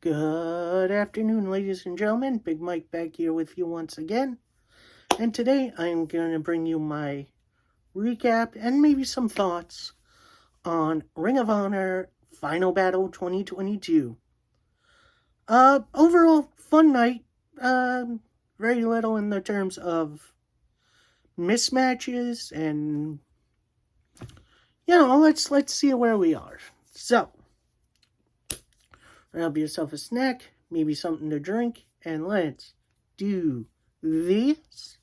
Good afternoon, ladies and gentlemen. Big Mike back here with you once again. And today I'm going to bring you my recap and maybe some thoughts on Ring of Honor Final Battle 2022. Overall, fun night. Very little in the terms of mismatches and, let's see where we are. So, grab yourself a snack, maybe something to drink, and let's do this.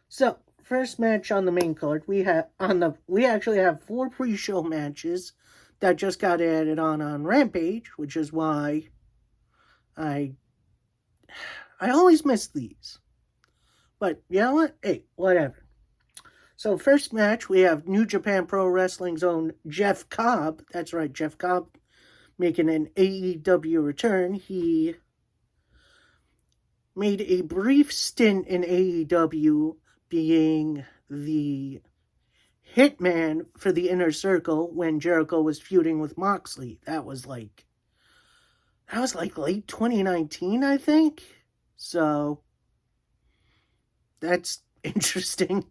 So, first match on the main card, we actually have 4 pre-show matches that just got added on Rampage, which is why I always miss these. But you know what? Hey, whatever. So, first match, we have New Japan Pro Wrestling's own Jeff Cobb. That's right, Jeff Cobb making an AEW return. He made a brief stint in AEW being the hitman for the Inner Circle when Jericho was feuding with Moxley. That was like late 2019, I think. So that's interesting.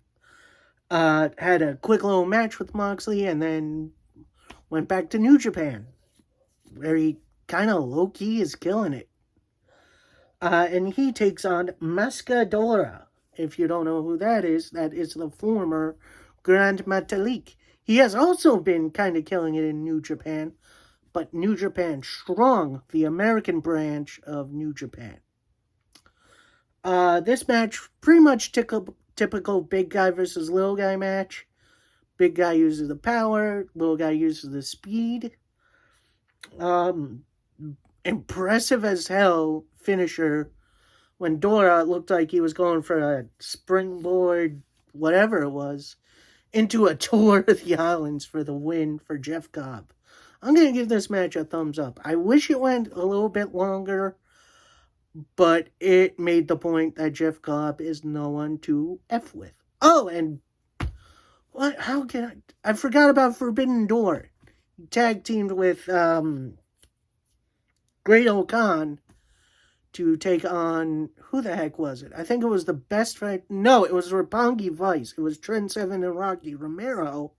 Had a quick little match with Moxley and then went back to New Japan, where he kind of low-key is killing it. And he takes on Mascadora. If you don't know who that is the former Grand Metalik. He has also been kind of killing it in New Japan, but New Japan Strong, the American branch of New Japan. This match, pretty much typical big guy versus little guy match. Big guy uses the power, little guy uses the speed. Impressive as hell finisher when Dora looked like he was going for a springboard, whatever it was, into a tour of the islands for the win for Jeff Cobb. I'm going to give this match a thumbs up. I wish it went a little bit longer, but it made the point that Jeff Cobb is no one to F with. Oh, and what? How can I forgot about Forbidden Door. He tag teamed with Great Khan to take on, who the heck was it? I think it was the best friend. No, it was Roppongi Vice. It was Trent Seven and Rocky Romero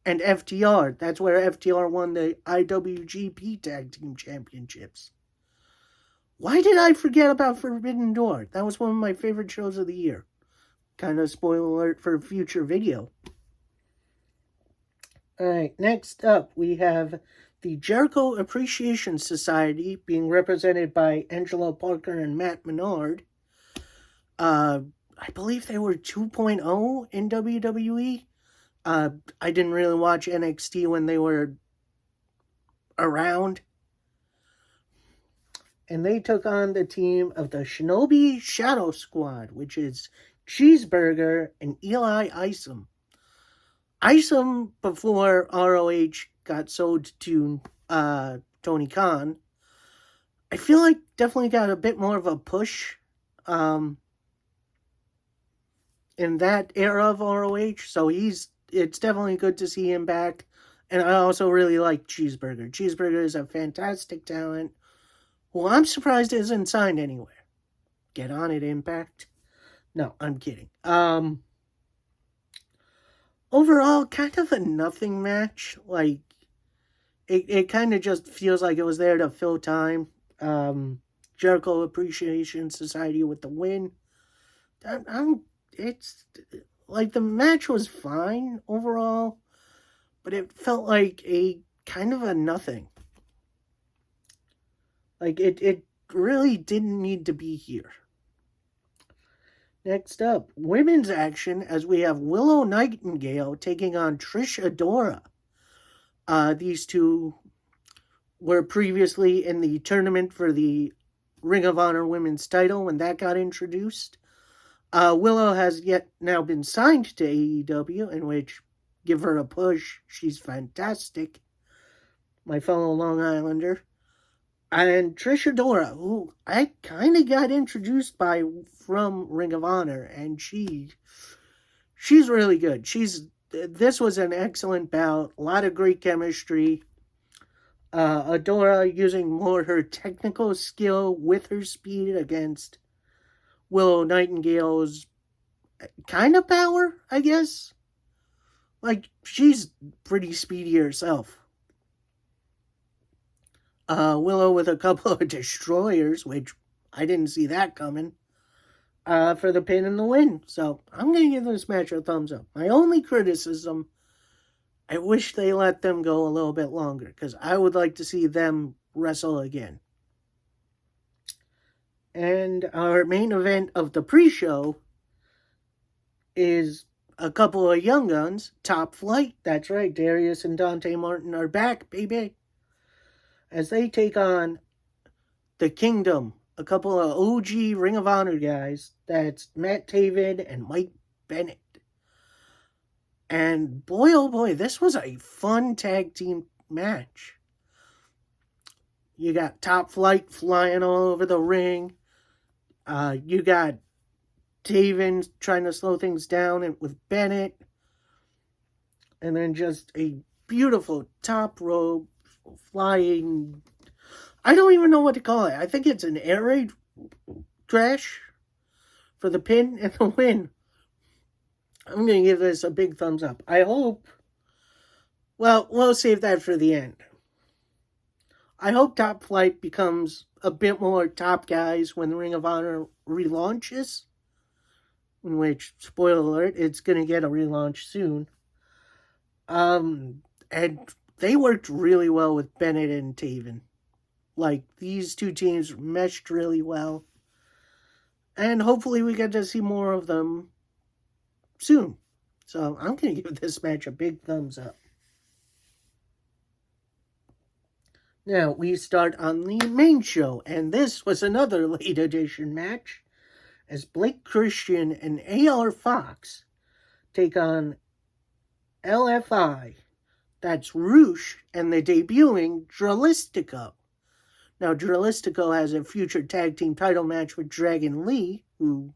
and FTR. That's where FTR won the IWGP Tag Team Championships. Why did I forget about Forbidden Door? That was one of my favorite shows of the year. Kind of spoiler alert for a future video. Alright, next up we have the Jericho Appreciation Society, being represented by Angelo Parker and Matt Menard. I believe they were 2.0 in WWE. I didn't really watch NXT when they were around. And they took on the team of the Shinobi Shadow Squad, which is Cheeseburger and Eli Isom. Isom, before ROH got sold to Tony Khan, I feel like definitely got a bit more of a push in that era of ROH. So it's definitely good to see him back. And I also really like Cheeseburger. Cheeseburger is a fantastic talent. Well, I'm surprised it isn't signed anywhere. Get on it, Impact. No, I'm kidding. Overall, kind of a nothing match. Like, it kind of just feels like it was there to fill time. Jericho Appreciation Society with the win. It's like the match was fine overall, but it felt like a kind of a nothing. Like, it really didn't need to be here. Next up, women's action, as we have Willow Nightingale taking on Trish Adora. These two were previously in the tournament for the Ring of Honor Women's title when that got introduced. Willow has yet now been signed to AEW, in which, give her a push, she's fantastic. My fellow Long Islander. And Trish Adora, who I kind of got introduced from Ring of Honor, and she's really good. This was an excellent bout, a lot of great chemistry. Adora using more her technical skill with her speed against Willow Nightingale's kind of power, I guess. Like, she's pretty speedy herself. Willow with a couple of destroyers, which I didn't see that coming, for the pin and the win. So I'm going to give this match a thumbs up. My only criticism, I wish they let them go a little bit longer, because I would like to see them wrestle again. And our main event of the pre-show is a couple of young guns, Top Flight. That's right, Darius and Dante Martin are back, baby. As they take on the Kingdom, a couple of OG Ring of Honor guys. That's Matt Taven and Mike Bennett. And boy, oh boy, this was a fun tag team match. You got Top Flight flying all over the ring. You got Taven trying to slow things down with Bennett. And then just a beautiful top rope flying. I don't even know what to call it. I think it's an air raid crash for the pin and the win. I'm going to give this a big thumbs up. I hope. Well, we'll save that for the end. I hope Top Flight becomes a bit more top guys when Ring of Honor relaunches. In which, spoiler alert, it's going to get a relaunch soon. And they worked really well with Bennett and Taven. Like, these two teams meshed really well. And hopefully we get to see more of them soon. So I'm going to give this match a big thumbs up. Now we start on the main show. And this was another late edition match. As Blake Christian and AR Fox take on LFI. That's Roosh and the debuting Dralistico. Now, Dralistico has a future tag team title match with Dragon Lee, who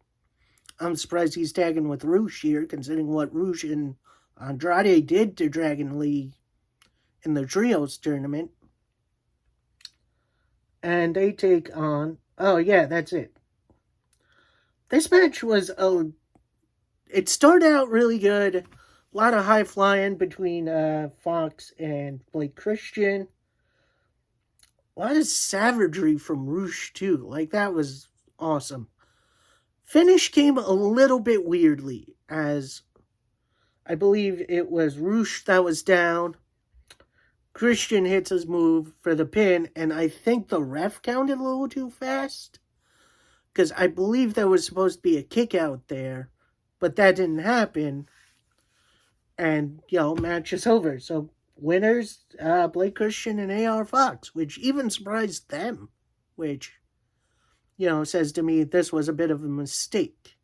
I'm surprised he's tagging with Roosh here, considering what Roosh and Andrade did to Dragon Lee in the Trios tournament. And they take on... Oh, yeah, that's it. This match was... It started out really good. A lot of high flying between Fox and Blake Christian. A lot of savagery from Roosh, too. Like, that was awesome. Finish came a little bit weirdly, as I believe it was Roosh that was down. Christian hits his move for the pin, and I think the ref counted a little too fast. Because I believe there was supposed to be a kick out there, but that didn't happen. And, match is over. So, winners, Blake Christian and AR Fox, which even surprised them, which, says to me this was a bit of a mistake.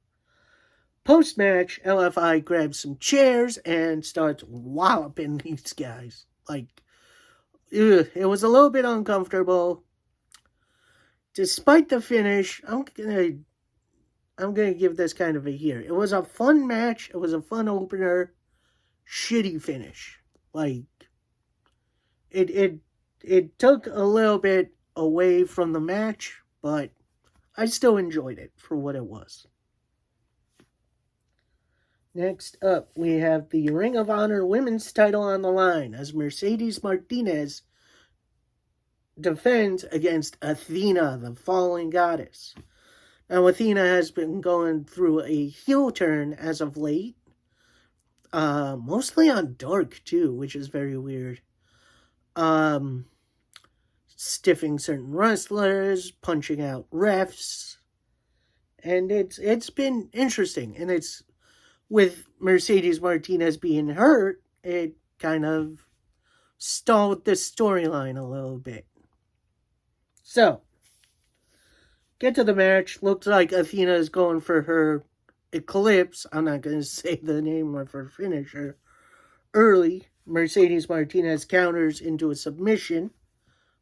Post-match, LFI grabs some chairs and starts walloping these guys. Like, it was a little bit uncomfortable. Despite the finish, I'm gonna give this kind of a here. It was a fun match. It was a fun opener. Shitty finish. Like, it took a little bit away from the match, but I still enjoyed it for what it was. Next up, we have the Ring of Honor Women's title on the line as Mercedes Martinez defends against Athena, the fallen goddess. Now, Athena has been going through a heel turn as of late. Mostly on Dark, too, which is very weird. Stiffing certain wrestlers, punching out refs. And it's been interesting. And it's, with Mercedes Martinez being hurt, it kind of stalled the storyline a little bit. So, get to the match. Looks like Athena is going for her Eclipse. I'm not going to say the name of her finisher. Early, Mercedes Martinez counters into a submission,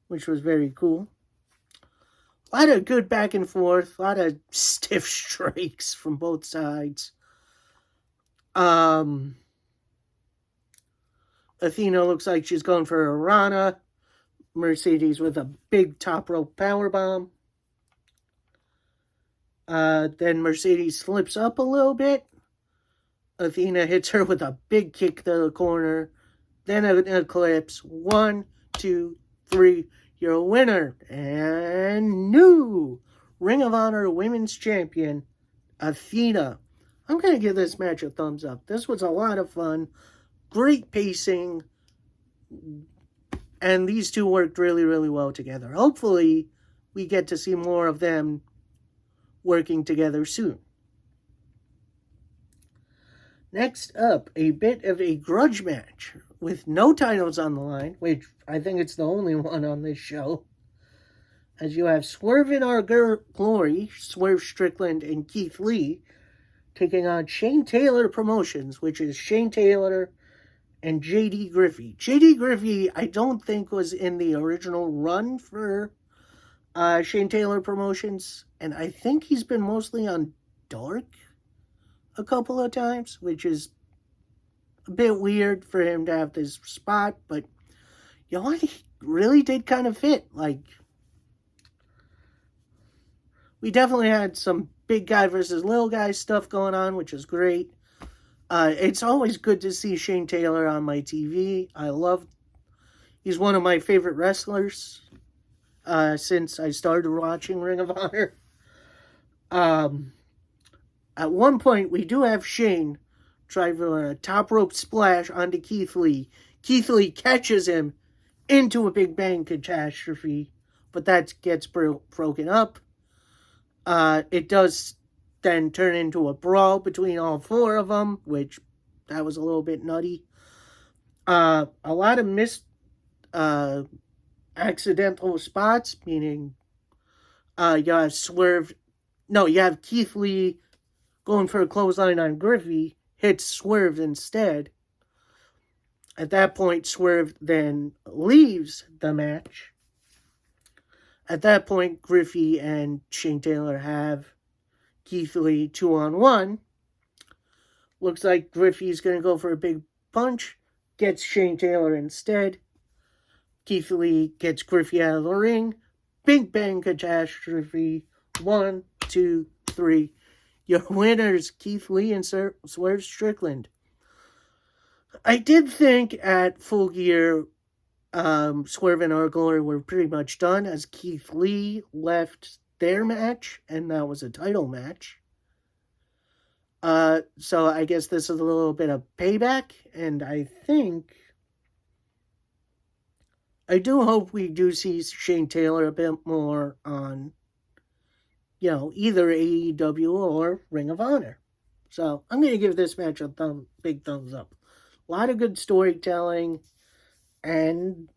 which was very cool. A lot of good back and forth. A lot of stiff strikes from both sides. Athena looks like she's going for a Rana. Mercedes with a big top rope powerbomb. Then Mercedes slips up a little bit. Athena hits her with a big kick to the corner. Then an eclipse. 1, 2, 3. You're a winner. And new Ring of Honor Women's Champion, Athena. I'm going to give this match a thumbs up. This was a lot of fun. Great pacing. And these two worked really, really well together. Hopefully, we get to see more of them working together soon. Next up, a bit of a grudge match with no titles on the line, which I think it's the only one on this show. As you have Swerve in Our Glory, Swerve Strickland and Keith Lee, taking on Shane Taylor Promotions, which is Shane Taylor and J.D. Griffey. J.D. Griffey, I don't think was in the original run for Shane Taylor Promotions, and I think he's been mostly on Dark a couple of times, which is a bit weird for him to have this spot, but you know what? He really did kind of fit. Like, we definitely had some big guy versus little guy stuff going on, which is great. It's always good to see Shane Taylor on my TV. He's one of my favorite wrestlers since I started watching Ring of Honor. At one point, we do have Shane try for a top rope splash onto Keith Lee. Keith Lee catches him into a Big Bang catastrophe, but that gets broken up. It does then turn into a brawl between all four of them, which that was a little bit nutty. A lot of missed accidental spots, meaning you have Keith Lee going for a clothesline on Griffey, hits Swerve instead. At that point, Swerve then leaves the match. At that point, Griffey and Shane Taylor have Keith Lee 2-on-1. Looks like Griffey's going to go for a big punch, gets Shane Taylor instead. Keith Lee gets Griffey out of the ring. Big Bang catastrophe. 1, 2, 3. Your winners, Keith Lee and Swerve Strickland. I did think at Full Gear, Swerve and Our Glory were pretty much done as Keith Lee left their match, and that was a title match. So I guess this is a little bit of payback, and I do hope we do see Shane Taylor a bit more on, either AEW or Ring of Honor. So I'm going to give this match a big thumbs up. A lot of good storytelling, and,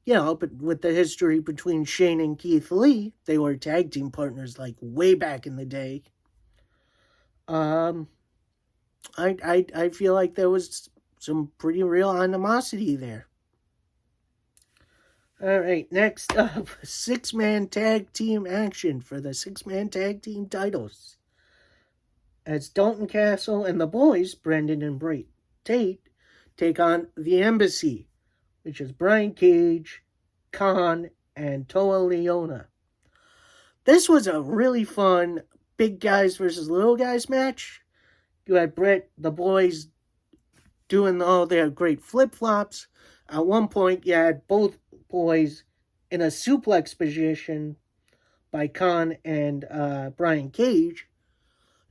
but with the history between Shane and Keith Lee, they were tag team partners like way back in the day. I feel like there was some pretty real animosity there. All right, next up, 6-man tag team action for the 6-man tag team titles. As Dalton Castle and the boys, Brendan and Tate, take on the Embassy, which is Brian Cage, Khan, and Toa Leona. This was a really fun big guys versus little guys match. You had the boys doing all their great flip-flops. At one point, you had both boys in a suplex position by Khan and Brian Cage.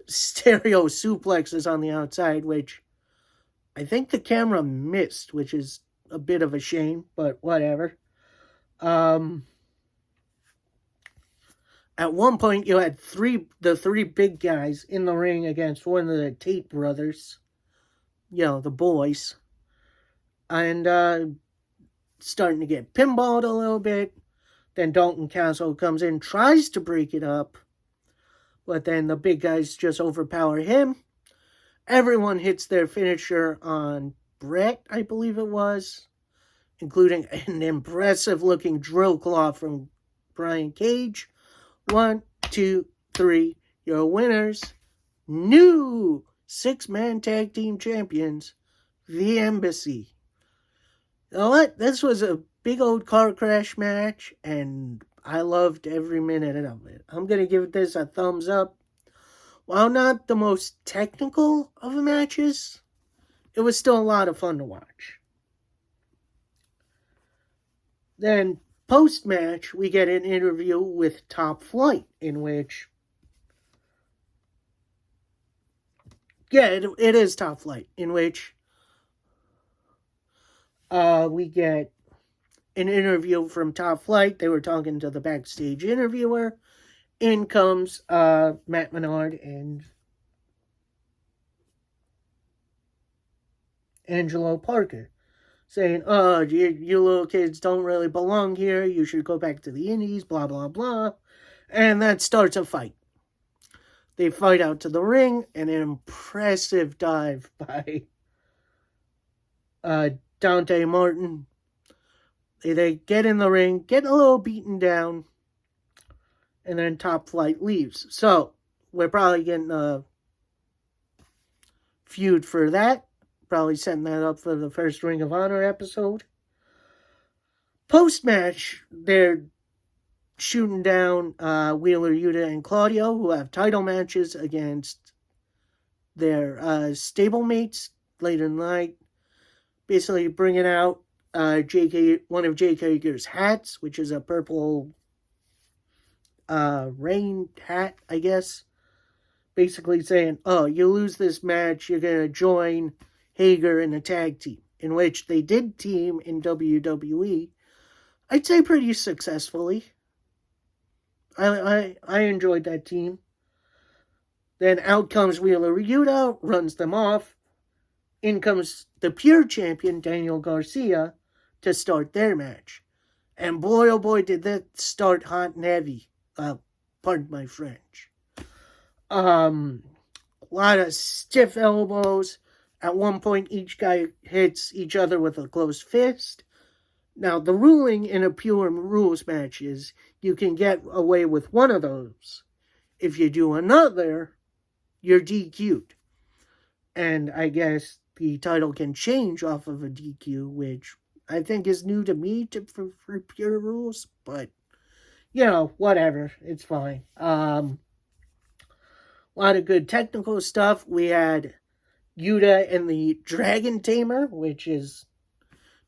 Stereo suplexes on the outside, which I think the camera missed, which is a bit of a shame, but whatever. At one point, you had the three big guys in the ring against one of the Tate brothers. The boys. And starting to get pinballed a little bit. Then Dalton Castle comes in, tries to break it up. But then the big guys just overpower him. Everyone hits their finisher on Brett, I believe it was. Including an impressive-looking drill claw from Brian Cage. 1, 2, 3. Your winners. New 6-man tag team champions. The Embassy. You know what? This was a big old car crash match, and I loved every minute of it. I'm going to give this a thumbs up. While not the most technical of the matches, it was still a lot of fun to watch. Then, post match, we get an interview with Top Flight, in which, it is Top Flight, in which we get an interview from Top Flight. They were talking to the backstage interviewer. In comes Matt Menard and Angelo Parker, saying, "Oh, you little kids don't really belong here. You should go back to the Indies, blah, blah, blah." And that starts a fight. They fight out to the ring, and an impressive dive by Dante Martin. They get in the ring, get a little beaten down, and then Top Flight leaves. So, we're probably getting a feud for that. Probably setting that up for the first Ring of Honor episode. Post-match, they're shooting down Wheeler Yuta and Claudio, who have title matches against their stablemates later in the night. Basically bringing out one of Jake Hager's hats, which is a purple rain hat, I guess. Basically saying, "Oh, you lose this match, you're going to join Hager in a tag team," in which they did team in WWE. I'd say pretty successfully. I enjoyed that team. Then out comes Wheeler Yuta, runs them off. In comes the pure champion, Daniel Garcia, to start their match. And boy, oh boy, did that start hot and heavy. Pardon my French. A lot of stiff elbows. At one point, each guy hits each other with a closed fist. Now, the ruling in a pure rules match is you can get away with one of those. If you do another, you're DQ'd. And I guess the title can change off of a DQ, which I think is new to me for pure rules. But, whatever. It's fine. A lot of good technical stuff. We had Yuta and the Dragon Tamer, which is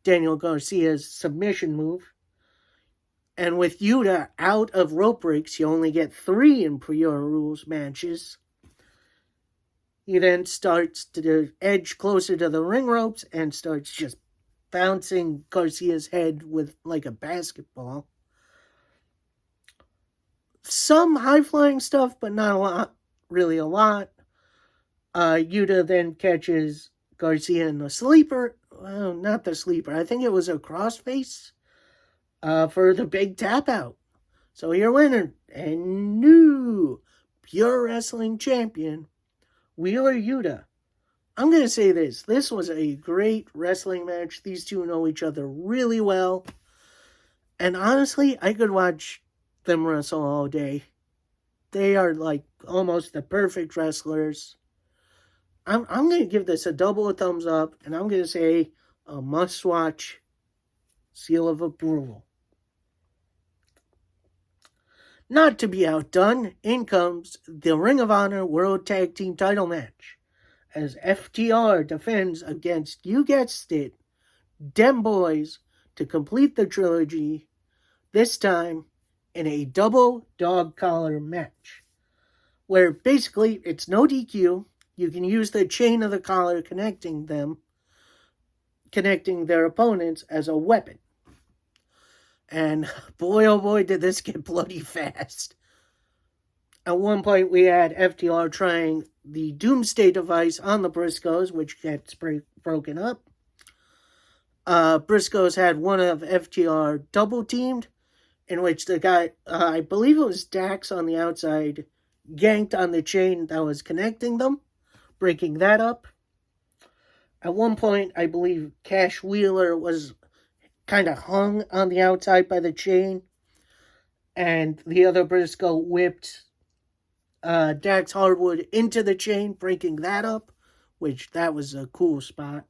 Daniel Garcia's submission move. And with Yuta out of rope breaks, you only get 3 in pure rules matches. He then starts to edge closer to the ring ropes and starts just bouncing Garcia's head with like a basketball. Some high-flying stuff, but not a lot. Really a lot. Yuta then catches Garcia in the sleeper. Well, not the sleeper. I think it was a crossface for the big tap out. So your winner and new pure wrestling champion, Wheeler Yuta. I'm going to say this. This was a great wrestling match. These two know each other really well. And honestly, I could watch them wrestle all day. They are like almost the perfect wrestlers. I'm going to give this a double thumbs up, and I'm going to say a must-watch, seal of approval. Not to be outdone, in comes the Ring of Honor World Tag Team title match, as FTR defends against, you guessed it, Dem Boys to complete the trilogy, this time in a double dog collar match, where basically it's no DQ. You can use the chain of the collar connecting their opponents as a weapon. And boy, oh boy, did this get bloody fast. At one point, we had FTR trying the Doomsday device on the Briscoes, which gets broken up. Briscoes had one of FTR double teamed, in which the guy, I believe it was Dax on the outside, yanked on the chain that was connecting them, breaking that up. At one point, I believe Cash Wheeler was kind of hung on the outside by the chain, and the other Briscoe whipped Dax Hardwood into the chain, breaking that up, which that was a cool spot.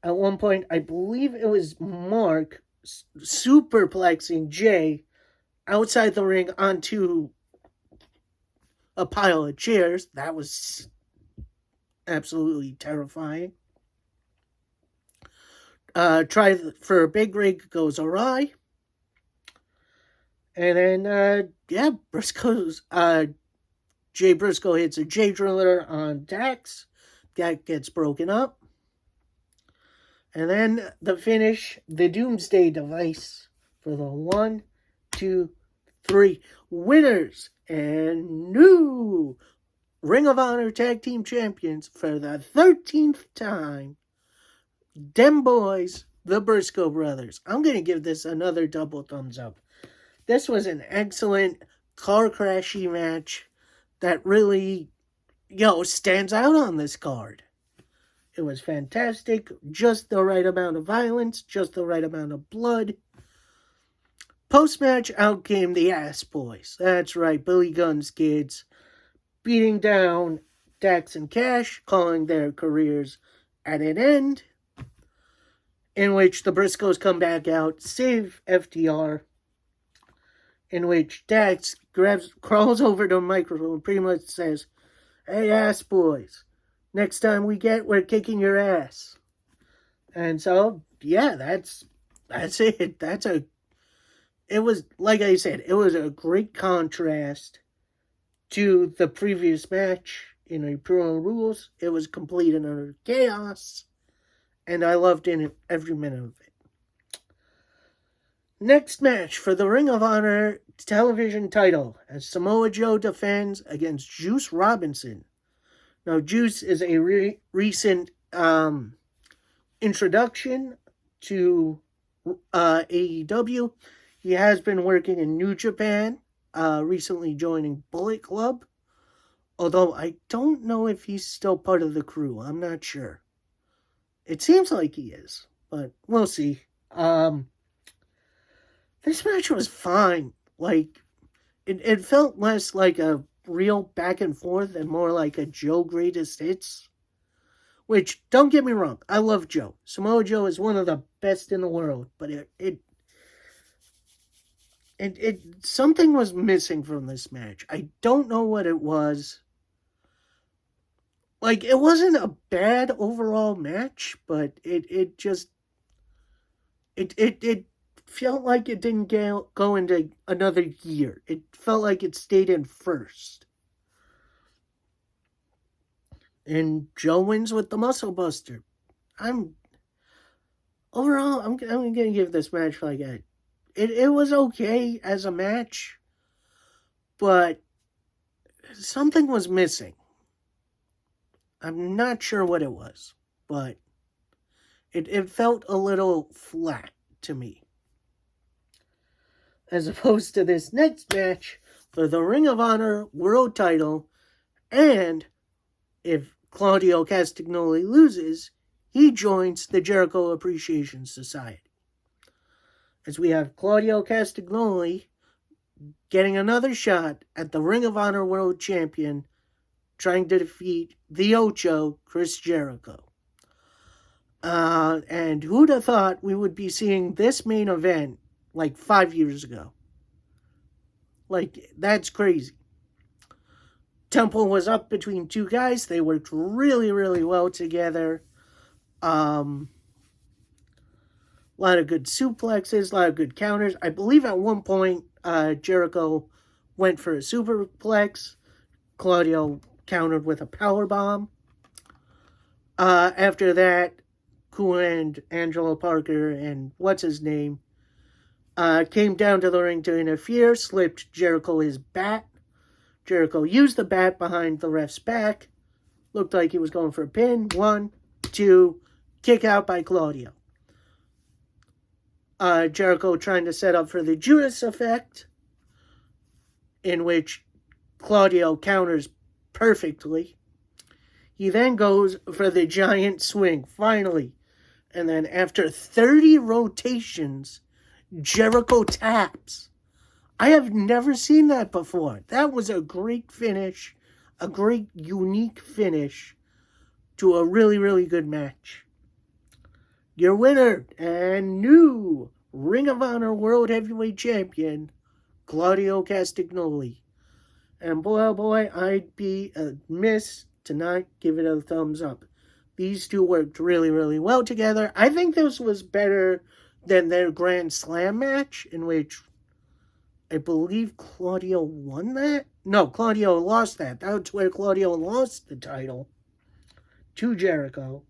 At one point, I believe it was Mark superplexing Jay outside the ring onto a pile of chairs. That was absolutely terrifying. Try for a big rig goes awry. And then, Jay Briscoe hits a J Driller on Dax. That gets broken up. And then the finish, the Doomsday Device for the 1, 2, 3 winners and new Ring of Honor Tag Team Champions for the 13th time. Dem Boys, the Briscoe Brothers. I'm going to give this another double thumbs up. This was an excellent car crashy match that really, stands out on this card. It was fantastic. Just the right amount of violence, just the right amount of blood. Post-match, out came the Ass Boys. That's right, Billy Gunn's kids. Beating down Dax and Cash, calling their careers at an end. In which the Briscoes come back out, save FTR. In which Dax crawls over to the microphone and pretty much says, "Hey, Ass Boys, next time we're kicking your ass." And so, yeah, that's it. It was, like I said, it was a great contrast to the previous match in Imperial Rules. It was complete and utter chaos, and I loved every minute of it. Next match for the Ring of Honor television title as Samoa Joe defends against Juice Robinson. Now, Juice is a recent introduction to AEW. He has been working in New Japan, recently joining Bullet Club. Although I don't know if he's still part of the crew. I'm not sure. It seems like he is, but we'll see. This match was fine. Like, it felt less like a real back and forth and more like a Joe Greatest Hits. Which, don't get me wrong, I love Joe. Samoa Joe is one of the best in the world, but something was missing from this match. I don't know what it was. Like, it wasn't a bad overall match, but it felt like it didn't go into another year. It felt like it stayed in first. And Joe wins with the Muscle Buster. I'm going to give this match like it was okay as a match, but something was missing. I'm not sure what it was, but it felt a little flat to me. As opposed to this next match for the Ring of Honor World Title, and if Claudio Castagnoli loses, he joins the Jericho Appreciation Society. As we have Claudio Castagnoli getting another shot at the Ring of Honor World Champion, trying to defeat the Ocho, Chris Jericho. And who'd have thought we would be seeing this main event like 5 years ago? Like, that's crazy. Temple was up between two guys. They worked really, really well together. A lot of good suplexes, a lot of good counters. I believe at one point, Jericho went for a superplex. Claudio countered with a powerbomb. After that, Ku and Angelo Parker and what's-his-name came down to the ring to interfere, slipped Jericho his bat. Jericho used the bat behind the ref's back. Looked like he was going for a pin. 1, 2, kick out by Claudio. Jericho trying to set up for the Judas effect, in which Claudio counters perfectly. He then goes for the giant swing, finally. And then after 30 rotations, Jericho taps. I have never seen that before. That was a great finish, a great unique finish to a really, really good match. your winner and new Ring of Honor World Heavyweight Champion, Claudio Castagnoli. And boy, oh boy, I'd be amiss to not give it a thumbs up. These two worked really, really well together. I think this was better than their Grand Slam match, in which I believe Claudio won that. No, Claudio lost that. That's where Claudio lost the title to Jericho.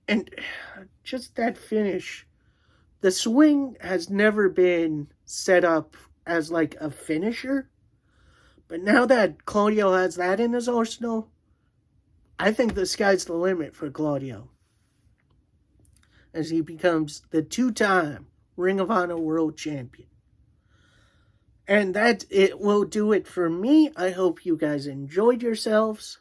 And just that finish. The swing has never been set up as like a finisher. But now that Claudio has that in his arsenal, I think the sky's the limit for Claudio as he becomes the two-time Ring of Honor World Champion. And that it will do it for me. I hope you guys enjoyed yourselves.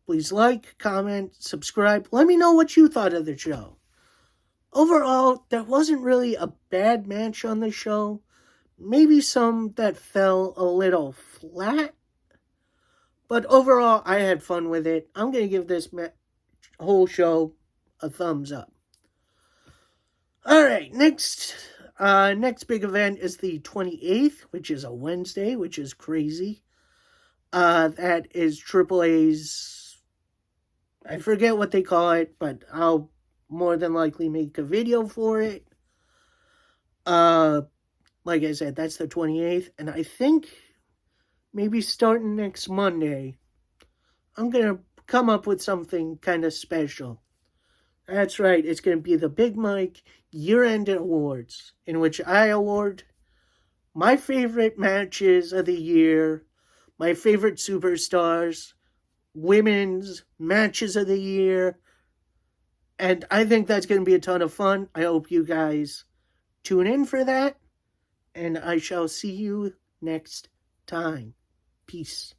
Please like, comment, subscribe. Let me know what you thought of the show. Overall, there wasn't really a bad match on the show. Maybe some that fell a little flat. But overall, I had fun with it. I'm going to give this whole show a thumbs up. Alright, next big event is the 28th, which is a Wednesday, which is crazy. That is AAA's, I forget what they call it, but I'll more than likely make a video for it. Like I said, that's the 28th, and I think maybe starting next Monday, I'm going to come up with something kind of special. That's right, it's going to be the Big Mike Year-End Awards, in which I award my favorite matches of the year, my favorite superstars, women's matches of the year, and I think that's going to be a ton of fun. I hope you guys tune in for that, and I shall see you next time. Peace.